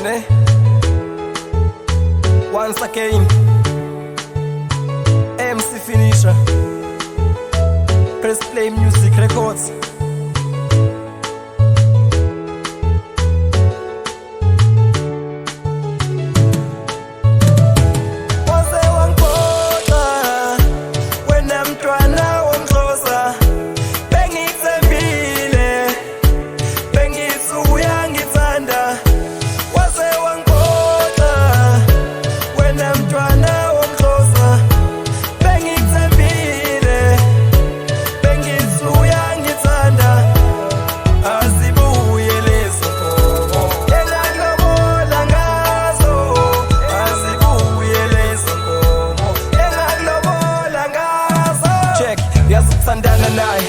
ne? Once again, MC Finisher, Press Play Music Records. Sandana naye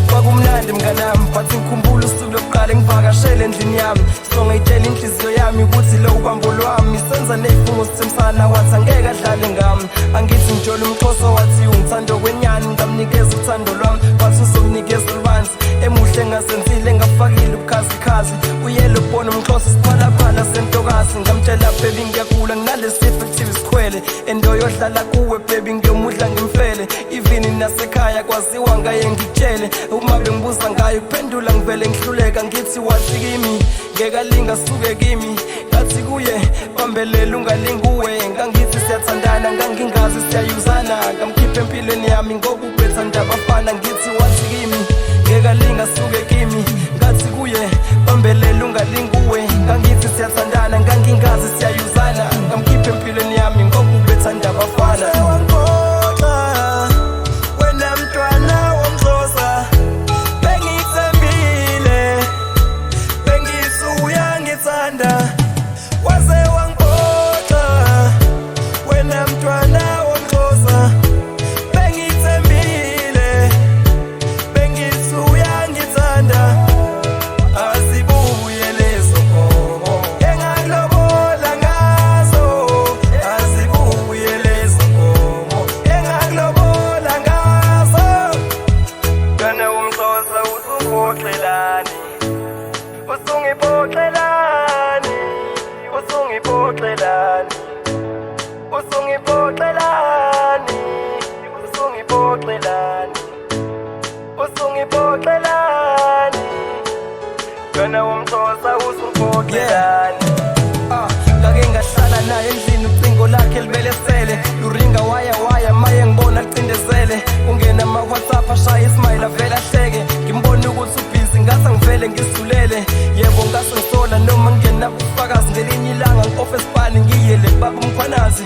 kwakumnandi mnganami but ngikhumbula usuku lokuqala engivakashele endlini yami ngitshela inhliziyo yami ukuthi lo ubambo lwami senza nezifungo sithemsana wathi angeke adlale ngami angithi ngijole umxhoso wathi ungithanda kwenyani ngamnikeza uthando lwami wathi uzomnikeza olubanzi emuhle ngasenzile ngafakile ubukhazikhazi uyelo bona umxhoso siphalaphala sentokazi ngamtshela baby ngiyakula nginalesifo ekuthiwa isikhwele endo yodlala kuwe baby ngiyomudla ngimfele even nasekhaya kwaziwa ngaye ngikutshele uma bengibuza ngayo kuphendula ngivele ngihluleka ngithi wathi kimi ngekalinga suke kimi ngathi kuye bambelela ungalinguwe ngangithi siyathandana ngangingazi siyayuzana ngamkhipha empilweni yami ngoba ubethanda abafana ngithi wathi kimi ngekalinga suke kimi ngathi kuye bambelela ungalinguwe ngangithi siyathandana ngangingazi siyayuzana ngamkhipha empilweni yami ngoba ubethanda abafana. Ngake ngahlala naye endlini ucingo lakhe libelesele luringa waya maye ngibona licindezele ungena ama-WhatsApp ashaya ismail avele ahleke ngimbone ukuthi ubhizi ngase ngivele ngisulele yebo ngase ngisola noma ngingena ubufakazi ngelinye ilanga ngi-ofesibani ngiyele baba umkhwanazi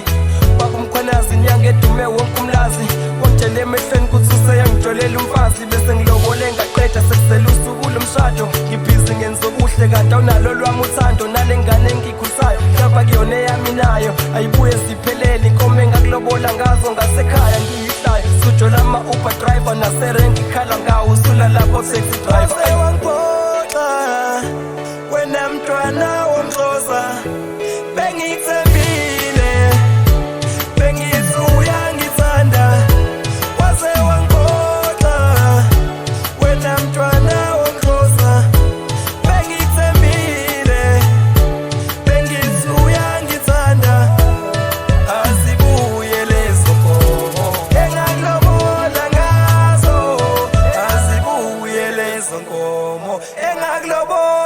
nyanga edume wonke umlazi wangitshela emehlweni ukuthi useyangijolela umfazi bese ngilobole ngaqeda sekusele usuku lomshado ngibhizi ngenza okuhle kanti awunalo lwami uthando nale ngane engikhusayo hlaba kuyona eyami nayo ayibuye ziphelele inkomo engakulobola ngazo ngasekhaya ngiyihlayo sujola ama-Uber driver naserenki ikhala ngawo usula lapho taxi driver wangiphoxa wena mntwana womxhosa bengikuthembile bengithi uyangithanda waze wangiphoxa wena mntwana womxhosa bengikuthembile bengithi uyangithanda azibuye lezo nkomo engakulobola ngazo azibuye lezo nkomo engakulobola